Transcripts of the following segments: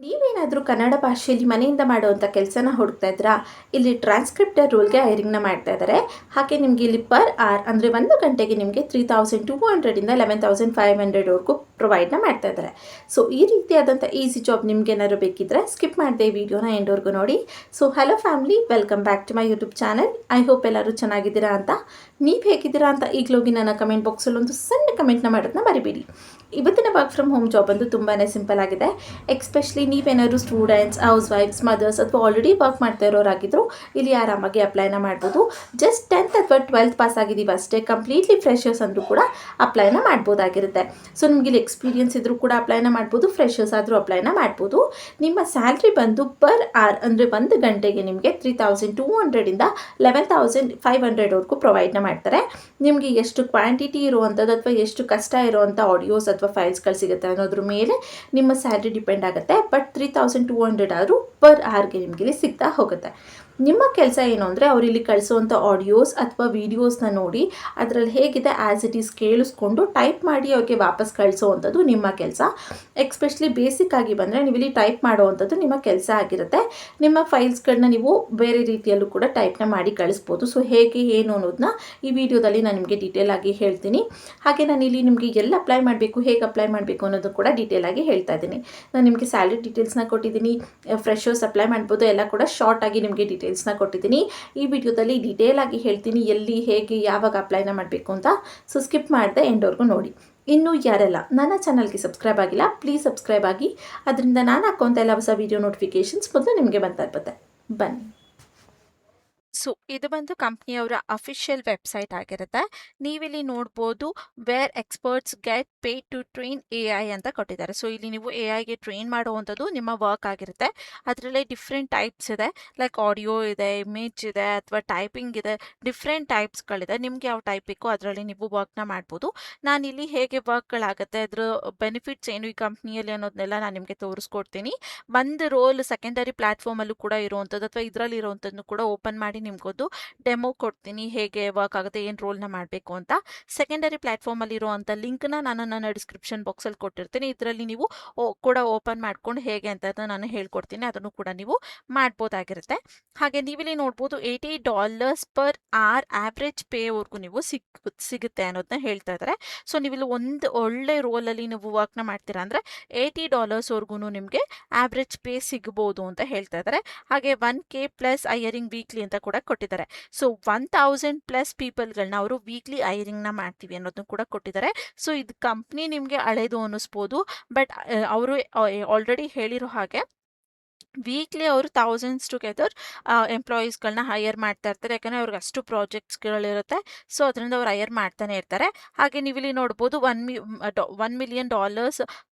ನೀವೇನಾದರೂ ಕನ್ನಡ ಭಾಷೆಯಲ್ಲಿ ಮನೆಯಿಂದ ಮಾಡುವಂಥ ಕೆಲಸನ ಹುಡುಕ್ತಾ ಇದ್ರಾ? ಇಲ್ಲಿ ಟ್ರಾನ್ಸ್ಕ್ರಿಪ್ಟರ್ ರೋಲ್ಗೆ ಹೈರಿಂಗ್ನ ಮಾಡ್ತಾ ಇದ್ದಾರೆ. ಹಾಗೆ ನಿಮಗೆ ಇಲ್ಲಿ ಪರ್ ಅವರ್ ಅಂದರೆ 1 ಗಂಟೆಗೆ ನಿಮಗೆ 3200 ಇಂದ 11500 ಪ್ರೊವೈಡ್ನ ಮಾಡ್ತಾ ಇದ್ದಾರೆ. ಸೊ ಈ ರೀತಿಯಾದಂಥ ಈಸಿ ಜಾಬ್ ನಿಮ್ಗೆ ಏನಾದ್ರು ಬೇಕಿದ್ರೆ ಸ್ಕಿಪ್ ಮಾಡದೆ ಈ ವಿಡಿಯೋನ ಎಂಡ್ವರೆಗೂ ನೋಡಿ. So hello family, welcome back to my YouTube channel. I hope ಎಲ್ಲರೂ ಚೆನ್ನಾಗಿದ್ದೀರಾ ಅಂತ. ನೀವು ಹೇಗಿದ್ದೀರಾ ಅಂತ ಈಗಲೋಗಿ ನನ್ನ ಕಮೆಂಟ್ ಬಾಕ್ಸಲ್ಲಿ ಒಂದು ಸಣ್ಣ ಕಮೆಂಟ್ನ ಮಾಡೋದನ್ನ ಮರಿಬೇಡಿ. ಇವತ್ತಿನ ವರ್ಕ್ ಫ್ರಮ್ ಹೋಮ್ ಜಾಬ್ ಅಂತೂ ತುಂಬಾ ಸಿಂಪಲ್ ಆಗಿದೆ. ಎಕ್ಸ್ಪೆಷಲಿ ನೀವೇನಾದ್ರು ಸ್ಟೂಡೆಂಟ್ಸ್, ಹೌಸ್ ವೈಫ್ಸ್, ಮದರ್ಸ್ ಅಥವಾ ಆಲ್ರೆಡಿ ವರ್ಕ್ ಮಾಡ್ತಾ ಇರೋರಾಗಿದ್ರು ಇಲ್ಲಿ ಆರಾಮಾಗಿ ಅಪ್ಲೈನ ಮಾಡ್ಬೋದು. ಜಸ್ಟ್ 10th ಅಥವಾ 12th ಪಾಸ್ ಆಗಿದ್ದೀವಿ ಅಷ್ಟೇ, ಕಂಪ್ಲೀಟ್ಲಿ ಫ್ರೆಶರ್ಸ್ ಅಂದರೂ ಕೂಡ ಅಪ್ಲೈನ ಮಾಡ್ಬೋದಾಗಿರುತ್ತೆ. ಸೊ ನಿಮಗೆ ಇಲ್ಲಿ ಎಕ್ಸ್ಪೀರಿಯನ್ಸ್ ಇದ್ರೂ ಕೂಡ ಅಪ್ಲೈನ ಮಾಡ್ಬೋದು, ಫ್ರೆಶರ್ಸ್ ಆದರೂ ಅಪ್ಲೈನ ಮಾಡ್ಬೋದು. ನಿಮ್ಮ ಸ್ಯಾಲ್ರಿ ಬಂದು ಪರ್ ಅವರ್ ಅಂದರೆ 1 ಗಂಟೆಗೆ ನಿಮಗೆ 3200 ಇಂದ 11500 ಪ್ರೊವೈಡ್ನ ಮಾಡ್ತಾರೆ. ನಿಮಗೆ ಎಷ್ಟು ಕ್ವಾಂಟಿಟಿ ಇರುವಂಥದ್ದು ಅಥವಾ ಎಷ್ಟು ಕಷ್ಟ ಇರುವಂಥ ಆಡಿಯೋಸ್ ಅಥವಾ ಫೈಲ್ಸ್ಗಳು ಸಿಗುತ್ತೆ ಅನ್ನೋದ್ರ ಮೇಲೆ ನಿಮ್ಮ ಸ್ಯಾಲ್ರಿ ಡಿಪೆಂಡ್ ಆಗುತ್ತೆ. ಬಟ್ 3200 ಆದರೂ ಪರ್ ಅವರ್ಗೆ ನಿಮಗೆ ಇಲ್ಲಿ ಸಿಗ್ತಾ ಹೋಗುತ್ತೆ. ನಿಮ್ಮ ಕೆಲಸ ಏನು ಅಂದರೆ ಅವರಿಲ್ಲಿ ಕಳಿಸುವಂಥ ಆಡಿಯೋಸ್ ಅಥವಾ ವೀಡಿಯೋಸ್ನ ನೋಡಿ ಅದರಲ್ಲಿ ಹೇಗಿದೆ ಆ್ಯಸ್ ಇಟ್ ಈಸ್ ಕೇಳಿಸ್ಕೊಂಡು ಟೈಪ್ ಮಾಡಿ ಅವ್ರಿಗೆ ವಾಪಸ್ ಕಳಿಸೋವಂಥದ್ದು ನಿಮ್ಮ ಕೆಲಸ. ಎಕ್ಸ್ಪೆಷಲಿ ಬೇಸಿಕ್ ಆಗಿ ಬಂದರೆ ನೀವು ಇಲ್ಲಿ ಟೈಪ್ ಮಾಡುವಂಥದ್ದು ನಿಮ್ಮ ಕೆಲಸ ಆಗಿರುತ್ತೆ. ನಿಮ್ಮ ಫೈಲ್ಸ್ಗಳನ್ನ ನೀವು ಬೇರೆ ರೀತಿಯಲ್ಲೂ ಕೂಡ ಟೈಪ್ನ ಮಾಡಿ ಕಳಿಸ್ಬೋದು. ಸೊ ಹೇಗೆ ಏನು ಅನ್ನೋದನ್ನ ಈ ವಿಡಿಯೋದಲ್ಲಿ ನಾನು ನಿಮಗೆ ಡೀಟೇಲ್ ಆಗಿ ಹೇಳ್ತೀನಿ. ಹಾಗೆ ನಾನು ಇಲ್ಲಿ ನಿಮಗೆ ಎಲ್ಲ ಅಪ್ಲೈ ಮಾಡಬೇಕು, ಹೇಗೆ ಅಪ್ಲೈ ಮಾಡಬೇಕು ಅನ್ನೋದು ಕೂಡ ಡೀಟೇಲ್ ಆಗಿ ಹೇಳ್ತಾ ಇದ್ದೀನಿ. ನಾನು ನಿಮಗೆ ಸ್ಯಾಲರಿ ಡೀಟೇಲ್ಸ್ನ ಕೊಟ್ಟಿದ್ದೀನಿ, ಫ್ರೆಶರ್ಸ್ ಅಪ್ಲೈ ಮಾಡ್ಬೋದು, ಎಲ್ಲ ಕೂಡ ಶಾರ್ಟ್ ಆಗಿ ನಿಮಗೆ ಡೀಟೇಲ್ಸ್ನ ಕೊಟ್ಟಿದ್ದೀನಿ. ಈ ವಿಡಿಯೋದಲ್ಲಿ ಡೀಟೇಲ್ ಆಗಿ ಹೇಳ್ತೀನಿ ಎಲ್ಲಿ, ಹೇಗೆ, ಯಾವಾಗ ಅಪ್ಲೈನ ಮಾಡಬೇಕು ಅಂತ. ಸೊ ಸ್ಕಿಪ್ ಮಾಡದೆ ಎಂಡ್ವರೆಗೂ ನೋಡಿ. ಇನ್ನೂ ಯಾರೆಲ್ಲ ನನ್ನ ಚಾನಲ್ಗೆ ಸಬ್ಸ್ಕ್ರೈಬ್ ಆಗಿಲ್ಲ, ಪ್ಲೀಸ್ ಸಬ್ಸ್ಕ್ರೈಬ್ ಆಗಿ. ಅದರಿಂದ ನಾನು ಹಾಕುವಂಥ ಎಲ್ಲ ಹೊಸ ವಿಡಿಯೋ ನೋಟಿಫಿಕೇಷನ್ಸ್ ಮೊದಲು ನಿಮಗೆ ಬರ್ತಾ ಇರುತ್ತೆ. ಬನ್ನಿ. ಸೊ ಇದು ಬಂದು ಕಂಪ್ನಿಯವರ ಅಫಿಷಿಯಲ್ ವೆಬ್ಸೈಟ್ ಆಗಿರುತ್ತೆ. ನೀವಿಲ್ಲಿ ನೋಡ್ಬೋದು where experts get pay to train AI ಅಂತ ಕೊಟ್ಟಿದ್ದಾರೆ. ಸೊ ಇಲ್ಲಿ ನೀವು AI ಗೆ ಟ್ರೈನ್ ಮಾಡುವಂಥದ್ದು ನಿಮ್ಮ ವರ್ಕ್ ಆಗಿರುತ್ತೆ. ಅದರಲ್ಲೇ ಡಿಫ್ರೆಂಟ್ ಟೈಪ್ಸ್ ಇದೆ, ಲೈಕ್ ಆಡಿಯೋ ಇದೆ, ಇಮೇಜ್ ಇದೆ, ಅಥವಾ ಟೈಪಿಂಗ್ ಇದೆ, ಡಿಫ್ರೆಂಟ್ ಟೈಪ್ಸ್ಗಳಿದೆ. ನಿಮ್ಗೆ ಯಾವ ಟೈಪ್ ಬೇಕೋ ಅದರಲ್ಲಿ ನೀವು ವರ್ಕ್ನ ಮಾಡ್ಬೋದು. ನಾನಿಲ್ಲಿ ಹೇಗೆ ವರ್ಕ್ಗಳಾಗುತ್ತೆ, ಅದ್ರ ಬೆನಿಫಿಟ್ಸ್ ಏನು ಈ ಕಂಪ್ನಿಯಲ್ಲಿ ಅನ್ನೋದನ್ನೆಲ್ಲ ನಾನು ನಿಮಗೆ ತೋರಿಸ್ಕೊಡ್ತೀನಿ. ಒಂದು ರೋಲ್ ಸೆಕೆಂಡರಿ ಪ್ಲಾಟ್ಫಾರ್ಮಲ್ಲೂ ಕೂಡ ಇರುವಂಥದ್ದು ಅಥವಾ ಇದರಲ್ಲಿ ಇರುವಂಥದ್ದು ಕೂಡ ಓಪನ್ ಮಾಡಿ ನಿಮ್ಗೊಂದು ಡೆಮೋ ಕೊಡ್ತೀನಿ, ಹೇಗೆ ವರ್ಕ್ ಆಗುತ್ತೆ, ಏನು ರೋಲ್ನ ಮಾಡಬೇಕು ಅಂತ. ಸೆಕೆಂಡರಿ ಪ್ಲಾಟ್ಫಾರ್ಮಲ್ಲಿ ಇರುವಂಥ ಲಿಂಕ್ನ ನಾನು ನನ್ನ ಡಿಸ್ಕ್ರಿಪ್ಷನ್ ಬಾಕ್ಸಲ್ಲಿ ಕೊಟ್ಟಿರ್ತೀನಿ. ಇದರಲ್ಲಿ ನೀವು ಕೂಡ ಓಪನ್ ಮಾಡ್ಕೊಂಡು ಹೇಗೆ ಅಂತ ನಾನು ಹೇಳ್ಕೊಡ್ತೀನಿ, ಅದನ್ನು ಕೂಡ ನೀವು ಮಾಡ್ಬೋದಾಗಿರುತ್ತೆ. ಹಾಗೆ ನೀವಿಲ್ಲಿ ನೋಡ್ಬೋದು $80 ಪರ್ ಅವರ್ ಆವ್ರೇಜ್ ಪೇವರೆಗೂ ನೀವು ಸಿಗುತ್ತೆ ಅನ್ನೋದನ್ನ ಹೇಳ್ತಾ ಇದ್ದಾರೆ. ಸೊ ನೀವಿಲ್ಲಿ ಒಂದು ಒಳ್ಳೆ ರೋಲಲ್ಲಿ ನೀವು ವರ್ಕ್ನ ಮಾಡ್ತೀರಾ ಅಂದರೆ $80 ನಿಮಗೆ ಆವ್ರೇಜ್ ಪೇ ಸಿಗ್ಬೋದು ಅಂತ ಹೇಳ್ತಾ ಇದ್ದಾರೆ. ಹಾಗೆ 1K ಪ್ಲಸ್ ಹೈಯರಿಂಗ್ ವೀಕ್ಲಿ ಅಂತ ಕೂಡ ಕೊಟ್ಟಿದ್ದಾರೆ. ಸೊ 1000+ ಪೀಪಲ್ಗಳನ್ನ ಅವರು ವೀಕ್ಲಿ ಹೈರಿಂಗ್ನ ಮಾಡ್ತೀವಿ ಅನ್ನೋದನ್ನು ಕೂಡ ಕೊಟ್ಟಿದ್ದಾರೆ. ಸೊ ಇದು ಕಂಪ್ನಿ ನಿಮಗೆ ಹಳೇದು ಅನ್ನಿಸ್ಬೋದು, ಬಟ್ ಅವರು ಆಲ್ರೆಡಿ ಹೇಳಿರೋ ಹಾಗೆ ವೀಕ್ಲಿ ಅವರು ಥೌಸಂಡ್ಸ್ ಟುಗೆದರ್ ಎಂಪ್ಲಾಯೀಸ್ಗಳನ್ನ ಹೈಯರ್ ಮಾಡ್ತಾ ಇರ್ತಾರೆ. ಯಾಕಂದರೆ ಅವ್ರಿಗೆ ಅಷ್ಟು ಪ್ರಾಜೆಕ್ಟ್ಸ್ಗಳಿರುತ್ತೆ. ಸೊ ಅದರಿಂದ ಅವ್ರು ಹೈಯರ್ ಮಾಡ್ತಾನೆ ಇರ್ತಾರೆ. ಹಾಗೆ ನೀವಿಲ್ಲಿ ನೋಡ್ಬೋದು $1 million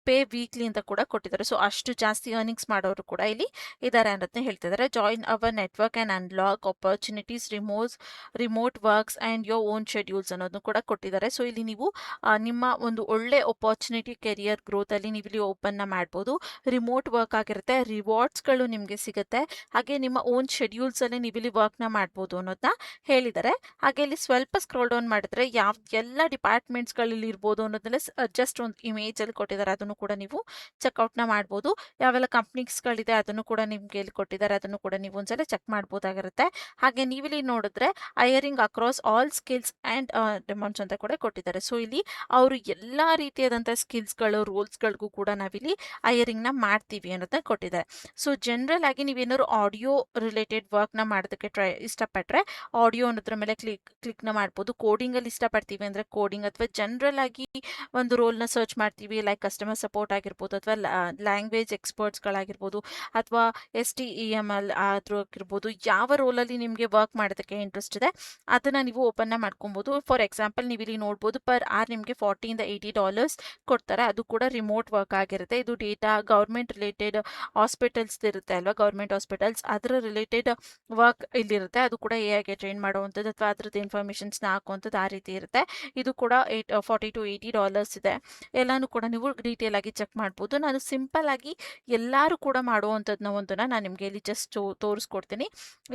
ಪೇ ವೀಕ್ಲಿ ಅಂತ ಕೂಡ ಕೊಟ್ಟಿದ್ದಾರೆ. ಸೊ ಅಷ್ಟು ಜಾಸ್ತಿ ಅರ್ನಿಂಗ್ಸ್ ಮಾಡೋರು ಕೂಡ ಇಲ್ಲಿ ಇದ್ದಾರೆ ಅನ್ನೋದನ್ನ ಹೇಳ್ತಿದ್ದಾರೆ. Join our network and unlock opportunities, remote works and your own schedules ಅನ್ನೋದನ್ನು ಕೂಡ ಕೊಟ್ಟಿದ್ದಾರೆ. ಸೊ ಇಲ್ಲಿ ನೀವು ನಿಮ್ಮ ಒಂದು ಒಳ್ಳೆ ಆಪರ್ಚುನಿಟಿ ಕೆರಿಯರ್ ಗ್ರೋತಲ್ಲಿ ನೀವು ಇಲ್ಲಿ ಓಪನ್ನ ಮಾಡ್ಬೋದು. ರಿಮೋಟ್ ವರ್ಕ್ ಆಗಿರುತ್ತೆ, ರಿವಾರ್ಡ್ಸ್ಗಳು ನಿಮಗೆ ಸಿಗುತ್ತೆ. ಹಾಗೆ ನಿಮ್ಮ ಓನ್ ಶೆಡ್ಯೂಲ್ಸಲ್ಲಿ ನೀವು ಇಲ್ಲಿ ವರ್ಕ್ನ ಮಾಡ್ಬೋದು ಅನ್ನೋದನ್ನ ಹೇಳಿದ್ದಾರೆ. ಹಾಗೆ ಇಲ್ಲಿ ಸ್ವಲ್ಪ ಸ್ಕ್ರೋಲ್ ಡೌನ್ ಮಾಡಿದ್ರೆ ಎಲ್ಲ ಡಿಪಾರ್ಟ್ಮೆಂಟ್ಸ್ಗಳಲ್ಲಿ ಇರ್ಬೋದು ಅನ್ನೋದನ್ನ ಜಸ್ಟ್ ಒಂದು ಇಮೇಜಲ್ಲಿ ಕೊಟ್ಟಿದ್ದಾರೆ. ಅದನ್ನು ಕೂಡ ನೀವು ಚೆಕ್ಔಟ್ನ ಮಾಡ್ಬೋದು. ಯಾವೆಲ್ಲ ಕಂಪ್ನೀಸ್ಗಳಿದೆ ಅದನ್ನು ಕೂಡ ನಿಮ್ಗೆ ಇಲ್ಲಿ ಕೊಟ್ಟಿದ್ದಾರೆ, ಅದನ್ನು ಕೂಡ ನೀವು ಒಂದ್ಸಲ ಚೆಕ್ ಮಾಡ್ಬೋದಾಗಿರುತ್ತೆ. ಹಾಗೆ ನೀವಿಲ್ಲಿ ನೋಡಿದ್ರೆ ಹೈಯರಿಂಗ್ across all skills and demands ಅಂತ ಕೂಡ ಕೊಟ್ಟಿದ್ದಾರೆ. ಸೊ ಇಲ್ಲಿ ಅವರು ಎಲ್ಲ ರೀತಿಯಾದಂಥ ಸ್ಕಿಲ್ಸ್ಗಳು, ರೋಲ್ಸ್ಗಳಿಗೂ ಕೂಡ ನಾವಿಲ್ಲಿ ಹೈಯರಿಂಗ್ನ ಮಾಡ್ತೀವಿ ಅನ್ನೋದನ್ನ ಕೊಟ್ಟಿದ್ದಾರೆ. ಸೊ ಜನರಲ್ ಆಗಿ ನೀವೇನಾದ್ರು ಆಡಿಯೋ ರಿಲೇಟೆಡ್ ವರ್ಕ್ನ ಮಾಡೋದಕ್ಕೆ ಇಷ್ಟಪಟ್ಟರೆ ಆಡಿಯೋ ಅನ್ನೋದ್ರ ಮೇಲೆ ಕ್ಲಿಕ್ನ ಮಾಡ್ಬೋದು. ಕೋಡಿಂಗಲ್ಲಿ ಇಷ್ಟಪಡ್ತೀವಿ ಅಂದರೆ ಕೋಡಿಂಗ್, ಅಥವಾ ಜನರಲ್ ಆಗಿ ಒಂದು ರೋಲ್ನ ಸರ್ಚ್ ಮಾಡ್ತೀವಿ, ಲೈಕ್ ಕಸ್ಟಮರ್ ಸಪೋರ್ಟ್ ಆಗಿರ್ಬೋದು, ಅಥವಾ ಲ್ಯಾಂಗ್ವೇಜ್ ಎಕ್ಸ್ಪರ್ಟ್ಸ್ಗಳಾಗಿರ್ಬೋದು, ಅಥವಾ STEML ಆದರೂ ಆಗಿರ್ಬೋದು. ಯಾವ ರೋಲಲ್ಲಿ ನಿಮಗೆ ವರ್ಕ್ ಮಾಡೋದಕ್ಕೆ ಇಂಟ್ರೆಸ್ಟ್ ಇದೆ ಅದನ್ನು ನೀವು ಓಪನ್ನ ಮಾಡ್ಕೊಬೋದು. ಫಾರ್ ಎಕ್ಸಾಂಪಲ್ ನೀವಿಲ್ಲಿ ನೋಡ್ಬೋದು ಪರ್ ಅವರ್ ನಿಮಗೆ $40 ಇಂದ $80 ಕೊಡ್ತಾರೆ. ಅದು ಕೂಡ ರಿಮೋಟ್ ವರ್ಕ್ ಆಗಿರುತ್ತೆ. ಇದು ಡೇಟಾ ಗೌರ್ಮೆಂಟ್ ರಿಲೇಟೆಡ್ ಹಾಸ್ಪಿಟಲ್ಸ್ ಇರುತ್ತೆ ಅಲ್ವಾ, ಗೌರ್ಮೆಂಟ್ ಹಾಸ್ಪಿಟಲ್ಸ್, ಅದರ ರಿಲೇಟೆಡ್ ವರ್ಕ್ ಇಲ್ಲಿರುತ್ತೆ. ಅದು ಕೂಡ AI ಟ್ರೈನ್ ಮಾಡುವಂಥದ್ದು ಅಥವಾ ಅದ್ರದ್ದು ಇನ್ಫಾರ್ಮೇಷನ್ಸ್ನ ಹಾಕುವಂಥದ್ದು ಆ ರೀತಿ ಇರುತ್ತೆ. ಇದು ಕೂಡ $40 to $80 ಇದೆ. ಎಲ್ಲನೂ ಕೂಡ ನೀವು ಡೀಟೇಲ್ ಡೀಟೇಲ್ ಆಗಿ ಚೆಕ್ ಮಾಡ್ಬೋದು. ನಾನು ಸಿಂಪಲ್ ಆಗಿ ಎಲ್ಲರೂ ಕೂಡ ಮಾಡುವಂಥದ್ದನ್ನ ಒಂದನ್ನ ನಾನು ನಿಮಗೆ ಇಲ್ಲಿ ಜಸ್ಟ್ ತೋರಿಸ್ಕೊಡ್ತೀನಿ.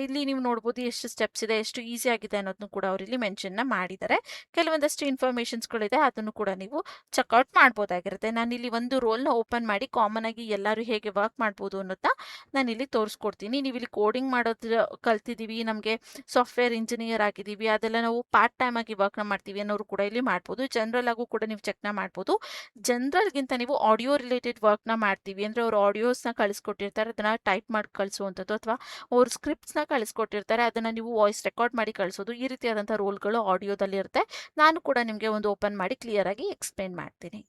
ಇಲ್ಲಿ ನೀವು ನೋಡ್ಬೋದು ಎಷ್ಟು ಸ್ಟೆಪ್ಸ್ ಇದೆ, ಎಷ್ಟು ಈಸಿ ಆಗಿದೆ ಅನ್ನೋದನ್ನು ಕೂಡ ಅವರು ಇಲ್ಲಿ ಮೆನ್ಷನ್ನ ಮಾಡಿದ್ದಾರೆ. ಕೆಲವೊಂದಷ್ಟು ಇನ್ಫಾರ್ಮೇಷನ್ಸ್ಗಳಿದೆ, ಅದನ್ನು ಕೂಡ ನೀವು ಚೆಕ್ಔಟ್ ಮಾಡ್ಬೋದಾಗಿರುತ್ತೆ. ನಾನಿಲ್ಲಿ ಒಂದು ರೋಲ್ನ ಓಪನ್ ಮಾಡಿ ಕಾಮನ್ ಆಗಿ ಎಲ್ಲರೂ ಹೇಗೆ ವರ್ಕ್ ಮಾಡ್ಬೋದು ಅನ್ನೋದನ್ನ ನಾನಿಲ್ಲಿ ತೋರಿಸ್ಕೊಡ್ತೀನಿ. ನೀವು ಇಲ್ಲಿ ಕೋಡಿಂಗ್ ಮಾಡೋದ್ರ ಕಲ್ತಿದ್ದೀವಿ, ನಮಗೆ ಸಾಫ್ಟ್ವೇರ್ ಇಂಜಿನಿಯರ್ ಆಗಿದ್ದೀವಿ, ಅದೆಲ್ಲ ನಾವು ಪಾರ್ಟ್ ಟೈಮ್ ಆಗಿ ವರ್ಕ್ನ ಮಾಡ್ತೀವಿ ಅನ್ನೋರು ಕೂಡ ಇಲ್ಲಿ ಮಾಡ್ಬೋದು. ಜನರಲ್ ಆಗೂ ಕೂಡ ನೀವು ಚೆಕ್ನ ಮಾಡ್ಬೋದು. ಜನರಲ್ಗಿಂತ ನೀವು ಆಡಿಯೋ ರಿಲೇಟೆಡ್ ವರ್ಕ್ನ ಮಾಡ್ತೀವಿ ಅಂದರೆ ಅವರು ಆಡಿಯೋಸ್ನ ಕಳಿಸ್ಕೊಟ್ಟಿರ್ತಾರೆ, ಅದನ್ನ ಟೈಪ್ ಮಾಡಿ ಕಳಿಸುವಂಥದ್ದು, ಅಥವಾ ಅವ್ರು ಸ್ಕ್ರಿಪ್ಟ್ಸ್ನ ಕಳಿಸ್ಕೊಟ್ಟಿರ್ತಾರೆ, ಅದನ್ನು ನೀವು ವಾಯ್ಸ್ ರೆಕಾರ್ಡ್ ಮಾಡಿ ಕಳಿಸೋದು, ಈ ರೀತಿಯಾದಂಥ ರೋಲ್ಗಳು ಆಡಿಯೋದಲ್ಲಿ ಇರುತ್ತೆ. ನಾನು ಕೂಡ ನಿಮಗೆ ಒಂದು ಓಪನ್ ಮಾಡಿ ಕ್ಲಿಯರ್ ಆಗಿ ಎಕ್ಸ್ಪ್ಲೇನ್ ಮಾಡ್ತೀನಿ.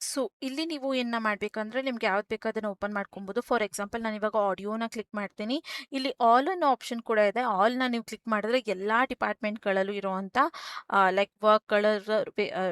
ಸೊ ಇಲ್ಲಿ ನೀವು ಏನ ಮಾಡಬೇಕಂದ್ರೆ ನಿಮ್ಗೆ ಯಾವ್ದು ಬೇಕೋ ಅದನ್ನು ಓಪನ್ ಮಾಡ್ಕೊಬೋದು. ಫಾರ್ ಎಕ್ಸಾಂಪಲ್ ನಾನು ಇವಾಗ ಆಡಿಯೋನ ಕ್ಲಿಕ್ ಮಾಡ್ತೀನಿ. ಇಲ್ಲಿ ಆಲ್ ಅನ್ನೋ ಆಪ್ಷನ್ ಕೂಡ ಇದೆ. ಆಲ್ನ ನೀವು ಕ್ಲಿಕ್ ಮಾಡಿದ್ರೆ ಎಲ್ಲ ಡಿಪಾರ್ಟ್ಮೆಂಟ್ಗಳಲ್ಲೂ ಇರುವಂಥ ಲೈಕ್ ವರ್ಕ್ಗಳ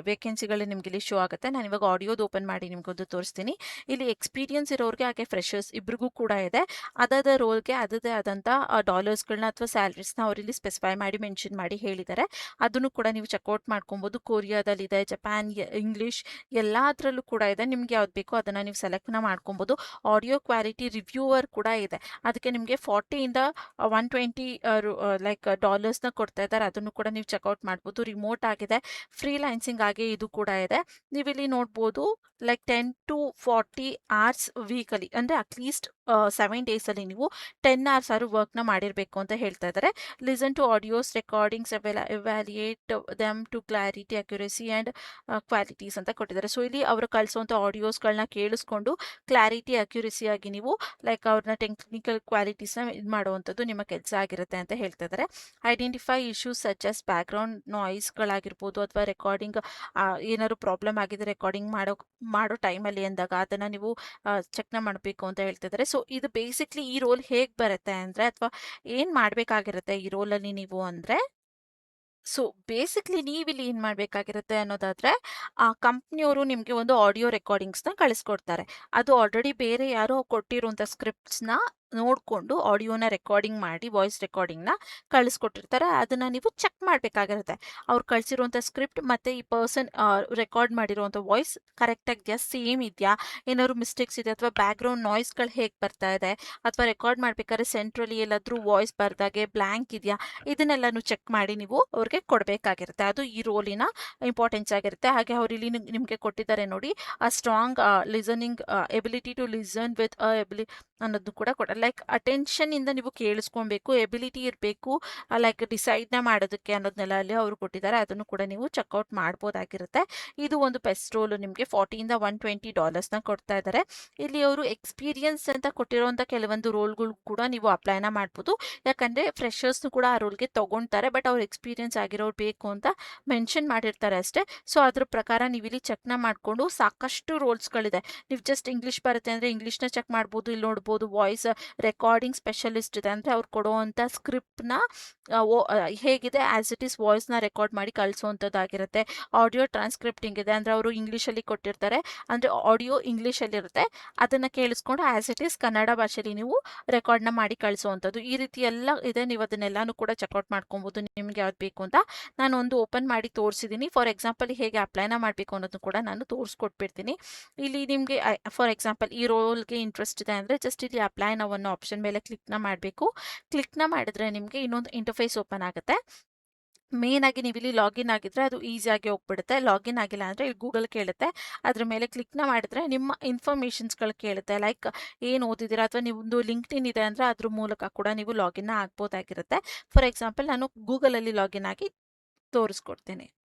ವೇಕೆನ್ಸಿಗಳು ನಿಮ್ಗೆ ಇಲ್ಲಿ ಶೋ ಆಗುತ್ತೆ. ನಾನು ಇವಾಗ ಆಡಿಯೋದು ಓಪನ್ ಮಾಡಿ ನಿಮ್ಗೊಂದು ತೋರಿಸ್ತೀನಿ. ಇಲ್ಲಿ ಎಕ್ಸ್ಪೀರಿಯನ್ಸ್ ಇರೋರಿಗೆ ಹಾಗೆ ಫ್ರೆಷರ್ಸ್ ಇಬ್ರಿಗೂ ಕೂಡ ಇದೆ. ಅದಾದ ರೋಲ್ಗೆ ಅದೇ ಆದಂಥ ಡಾಲರ್ಸ್ಗಳನ್ನ ಅಥವಾ ಸ್ಯಾಲ್ರೀಸ್ನ ಅವರಿಲ್ಲಿ ಸ್ಪೆಸಿಫೈ ಮಾಡಿ ಮೆನ್ಷನ್ ಮಾಡಿ ಹೇಳಿದ್ದಾರೆ. ಅದನ್ನು ಕೂಡ ನೀವು ಚೆಕ್ಔಟ್ ಮಾಡ್ಕೊಬೋದು. ಕೊರಿಯಾದಲ್ಲಿದೆ, ಜಪಾನ್, ಇಂಗ್ಲೀಷ್ ಎಲ್ಲದರಲ್ಲೂ ಕೂಡ ಇದೆ. ನಿಮ್ಗೆ ಯಾವ್ದು ಬೇಕೋ ಅದನ್ನ ನೀವು ಸೆಲೆಕ್ಟ್ನ ಮಾಡ್ಕೊಬೋದು. ಆಡಿಯೋ ಕ್ವಾಲಿಟಿ ರಿವ್ಯೂವರ್ ಕೂಡ ಇದೆ. ಅದಕ್ಕೆ ನಿಮಗೆ 40ಇಂದ 120 ಲೈಕ್ ಡಾಲರ್ಸ್ನ ಕೊಡ್ತಾ ಇದ್ದಾರೆ. ಅದನ್ನು ಕೂಡ ನೀವು ಚೆಕ್ಔಟ್ ಮಾಡ್ಬೋದು. ರಿಮೋಟ್ ಆಗಿದೆ, ಫ್ರೀಲ್ಯಾನ್ಸಿಂಗ್ ಆಗಿ ಇದು ಕೂಡ ಇದೆ. ನೀವಿಲ್ಲಿ ನೋಡ್ಬೋದು ಲೈಕ್ 10 to 40 hours ವೀಕಲ್ಲಿ, ಅಂದರೆ ಅಟ್ಲೀಸ್ಟ್ 7 ಡೇಸಲ್ಲಿ ನೀವು 10 hours ಆದ್ರೂ ವರ್ಕ್ನ ಮಾಡಿರಬೇಕು ಅಂತ ಹೇಳ್ತಾ ಇದ್ದಾರೆ. Listen to audios recordings, evaluate them to clarity, accuracy and qualities ಅಂತ ಕೊಟ್ಟಿದ್ದಾರೆ. ಸೊ ಇಲ್ಲಿ ಅವರು ಕಳಿಸುವಂಥ ಆಡಿಯೋಸ್ಗಳನ್ನ ಕೇಳಿಸ್ಕೊಂಡು ಕ್ಲಾರಿಟಿ ಅಕ್ಯುರಸಿ ಆಗಿ ನೀವು ಲೈಕ್ ಅವ್ರನ್ನ ಟೆಕ್ನಿಕಲ್ ಕ್ವಾಲಿಟೀಸ್ನ ಇದು ಮಾಡುವಂಥದ್ದು ನಿಮ್ಮ ಕೆಲಸ ಆಗಿರುತ್ತೆ ಅಂತ ಹೇಳ್ತಾ ಇದ್ದಾರೆ. Identify issues such as background ನಾಯ್ಸ್ಗಳಾಗಿರ್ಬೋದು, ಅಥವಾ ರೆಕಾರ್ಡಿಂಗ್ ಏನಾದ್ರು ಪ್ರಾಬ್ಲಮ್ ಆಗಿದೆ ರೆಕಾರ್ಡಿಂಗ್ ಮಾಡೋ ಟೈಮಲ್ಲಿ ಅಂದಾಗ ಅದನ್ನು ನೀವು ಚೆಕ್ನ ಮಾಡಬೇಕು ಅಂತ ಹೇಳ್ತಿದ್ದಾರೆ. ಸೊ ಇದು ಬೇಸಿಕ್ಲಿ ಈ ರೋಲ್ ಹೇಗೆ ಬರುತ್ತೆ ಅಂದರೆ, ಅಥವಾ ಏನು ಮಾಡಬೇಕಾಗಿರುತ್ತೆ ಈ ರೋಲಲ್ಲಿ ನೀವು ಅಂದರೆ, ಸೊ ಬೇಸಿಕ್ಲಿ ನೀವಿಲ್ಲಿ ಏನು ಮಾಡಬೇಕಾಗಿರುತ್ತೆ ಅನ್ನೋದಾದರೆ, ಆ ಕಂಪ್ನಿಯವರು ನಿಮಗೆ ಒಂದು ಆಡಿಯೋ ರೆಕಾರ್ಡಿಂಗ್ಸ್ನ ಕಳಿಸ್ಕೊಡ್ತಾರೆ. ಅದು ಆಲ್ರೆಡಿ ಬೇರೆ ಯಾರೋ ಕೊಟ್ಟಿರುವಂಥ ಸ್ಕ್ರಿಪ್ಟ್ಸ್ನ ನೋಡಿಕೊಂಡು ಆಡಿಯೋನ ರೆಕಾರ್ಡಿಂಗ್ ಮಾಡಿ ವಾಯ್ಸ್ ರೆಕಾರ್ಡಿಂಗ್ನ ಕಳಿಸ್ಕೊಟ್ಟಿರ್ತಾರೆ. ಅದನ್ನು ನೀವು ಚೆಕ್ ಮಾಡಬೇಕಾಗಿರುತ್ತೆ. ಅವ್ರು ಕಳಿಸಿರುವಂಥ ಸ್ಕ್ರಿಪ್ಟ್ ಮತ್ತು ಈ ಪರ್ಸನ್ ರೆಕಾರ್ಡ್ ಮಾಡಿರುವಂಥ ವಾಯ್ಸ್ ಕರೆಕ್ಟಾಗಿದೆಯಾ, ಸೇಮ್ ಇದೆಯಾ, ಏನಾದ್ರು ಮಿಸ್ಟೇಕ್ಸ್ ಇದೆ, ಅಥವಾ ಬ್ಯಾಕ್ಗ್ರೌಂಡ್ ನಾಯ್ಸ್ಗಳು ಹೇಗೆ ಬರ್ತಾ ಇದೆ, ಅಥವಾ ರೆಕಾರ್ಡ್ ಮಾಡಬೇಕಾದ್ರೆ ಸೆಂಟ್ರಲಿ ಎಲ್ಲಾದರೂ ವಾಯ್ಸ್ ಬರ್ದಾಗೆ ಬ್ಲ್ಯಾಂಕ್ ಇದೆಯಾ, ಇದನ್ನೆಲ್ಲನೂ ಚೆಕ್ ಮಾಡಿ ನೀವು ಅವ್ರಿಗೆ ಕೊಡಬೇಕಾಗಿರುತ್ತೆ. ಅದು ಈ ರೋಲಿನ ಇಂಪಾರ್ಟೆನ್ಸ್ ಆಗಿರುತ್ತೆ. ಹಾಗೆ ಅವ್ರು ಇಲ್ಲಿ ನಿಮಗೆ ಕೊಟ್ಟಿದ್ದಾರೆ ನೋಡಿ, ಆ strong listening ability to listen with ಅನ್ನೋದು ಕೂಡ ಲೈಕ್ ಅಟೆನ್ಷನ್ ಇಂದ ನೀವು ಕೇಳಿಸ್ಕೊಬೇಕು, ಎಬಿಲಿಟಿ ಇರಬೇಕು ಲೈಕ್ ಡಿಸೈಡ್ನ ಮಾಡೋದಕ್ಕೆ ಅನ್ನೋದನ್ನೆಲ್ಲ ಅಲ್ಲಿ ಅವರು ಕೊಟ್ಟಿದ್ದಾರೆ. ಅದನ್ನು ಕೂಡ ನೀವು ಚೆಕ್ಔಟ್ ಮಾಡ್ಬೋದಾಗಿರುತ್ತೆ. ಇದು ಒಂದು ಬೆಸ್ಟ್ ರೋಲು. ನಿಮಗೆ 40ಇಂದ 120 ಡಾಲರ್ಸ್ನ ಕೊಡ್ತಾ ಇದ್ದಾರೆ. ಇಲ್ಲಿ ಅವರು ಎಕ್ಸ್ಪೀರಿಯನ್ಸ್ ಅಂತ ಕೊಟ್ಟಿರುವಂಥ ಕೆಲವೊಂದು ರೋಲ್ಗಳು ಕೂಡ ನೀವು ಅಪ್ಲೈನ ಮಾಡ್ಬೋದು. ಯಾಕಂದರೆ ಫ್ರೆಷರ್ಸ್ನು ಕೂಡ ಆ ರೋಲ್ಗೆ ತೊಗೊಳ್ತಾರೆ, ಬಟ್ ಅವ್ರು ಎಕ್ಸ್ಪೀರಿಯನ್ಸ್ ಆಗಿರೋರು ಬೇಕು ಅಂತ ಮೆನ್ಷನ್ ಮಾಡಿರ್ತಾರೆ ಅಷ್ಟೇ. ಸೊ ಅದ್ರ ಪ್ರಕಾರ ನೀವು ಇಲ್ಲಿ ಚೆಕ್ನ ಮಾಡಿಕೊಂಡು, ಸಾಕಷ್ಟು ರೋಲ್ಸ್ಗಳಿದೆ. ನೀವು ಜಸ್ಟ್ ಇಂಗ್ಲೀಷ್ ಬರುತ್ತೆ ಅಂದರೆ ಇಂಗ್ಲೀಷ್ನ ಚೆಕ್ ಮಾಡ್ಬೋದು. ಇಲ್ಲಿ ನೋಡ್ಬೋದು ವಾಯ್ಸ್ ರೆಕಾರ್ಡಿಂಗ್ ಸ್ಪೆಷಲಿಸ್ಟ್ ಇದೆ, ಅಂದರೆ ಅವ್ರು ಕೊಡುವಂಥ ಸ್ಕ್ರಿಪ್ಟ್ನ ಹೇಗಿದೆ ಆ್ಯಸ್ ಇಟ್ ಈಸ್ ವಾಯ್ಸ್ನ ರೆಕಾರ್ಡ್ ಮಾಡಿ ಕಳಿಸುವಂಥದ್ದಾಗಿರುತ್ತೆ. ಆಡಿಯೋ ಟ್ರಾನ್ಸ್ಕ್ರಿಪ್ಟಿಂಗ್ ಇದೆ, ಅಂದರೆ ಅವರು ಇಂಗ್ಲೀಷಲ್ಲಿ ಕೊಟ್ಟಿರ್ತಾರೆ, ಅಂದರೆ ಆಡಿಯೋ ಇಂಗ್ಲೀಷಲ್ಲಿರುತ್ತೆ, ಅದನ್ನು ಕೇಳಿಸ್ಕೊಂಡು ಆ್ಯಸ್ ಇಟ್ ಈಸ್ ಕನ್ನಡ ಭಾಷೆಯಲ್ಲಿ ನೀವು ರೆಕಾರ್ಡ್ನ ಮಾಡಿ ಕಳಿಸುವಂಥದ್ದು. ಈ ರೀತಿ ಎಲ್ಲ ಇದೆ. ನೀವು ಅದನ್ನೆಲ್ಲನೂ ಕೂಡ ಚೆಕ್ಔಟ್ ಮಾಡ್ಕೊಬೋದು ನಿಮ್ಗೆ ಯಾವ್ದು ಬೇಕು ಅಂತ. ನಾನು ಒಂದು ಓಪನ್ ಮಾಡಿ ತೋರಿಸಿದ್ದೀನಿ. ಫಾರ್ ಎಕ್ಸಾಂಪಲ್ ಹೇಗೆ ಅಪ್ಲೈನ ಮಾಡಬೇಕು ಅನ್ನೋದನ್ನು ಕೂಡ ನಾನು ತೋರಿಸ್ಕೊಟ್ಬಿಡ್ತೀನಿ. ಇಲ್ಲಿ ನಿಮಗೆ ಫಾರ್ ಎಕ್ಸಾಂಪಲ್ ಈ ರೋಲ್ಗೆ ಇಂಟ್ರೆಸ್ಟ್ ಇದೆ ಅಂದರೆ ಜಸ್ಟ್ ಇಲ್ಲಿ ಅಪ್ಲೈ ನಾವು ಅನ್ನೋ ಆಪ್ಷನ್ ಮೇಲೆ ಕ್ಲಿಕ್ನ ಮಾಡಬೇಕು. ಕ್ಲಿಕ್ನ ಮಾಡಿದ್ರೆ ನಿಮಗೆ ಇನ್ನೊಂದು ಇಂಟರ್ಫೇಸ್ ಓಪನ್ ಆಗುತ್ತೆ. ಮೇನ್ ಆಗಿ ನೀವು ಇಲ್ಲಿ ಲಾಗಿನ್ ಆಗಿದ್ರೆ ಅದು ಈಸಿಯಾಗಿ ಹೋಗ್ಬಿಡುತ್ತೆ. ಲಾಗಿನ್ ಆಗಿಲ್ಲ ಅಂದರೆ ಗೂಗಲ್ ಕೇಳುತ್ತೆ, ಅದ್ರ ಮೇಲೆ ಕ್ಲಿಕ್ನ ಮಾಡಿದ್ರೆ ನಿಮ್ಮ ಇನ್ಫಾರ್ಮೇಷನ್ಸ್ಗಳು ಕೇಳುತ್ತೆ. ಲೈಕ್ ಏನು ಓದಿದ್ದೀರಾ, ಅಥವಾ ನಿಮ್ಮದು ಲಿಂಕ್ಡ್ಇನ್ ಇದೆ ಅಂದರೆ ಅದ್ರ ಮೂಲಕ ಕೂಡ ನೀವು ಲಾಗಿನ್ನ ಆಗ್ಬೋದಾಗಿರುತ್ತೆ. ಫಾರ್ ಎಕ್ಸಾಂಪಲ್ ನಾನು ಗೂಗಲಲ್ಲಿ ಲಾಗಿನ್ ಆಗಿ ತೋರಿಸ್ಕೊಡ್ತೀನಿ.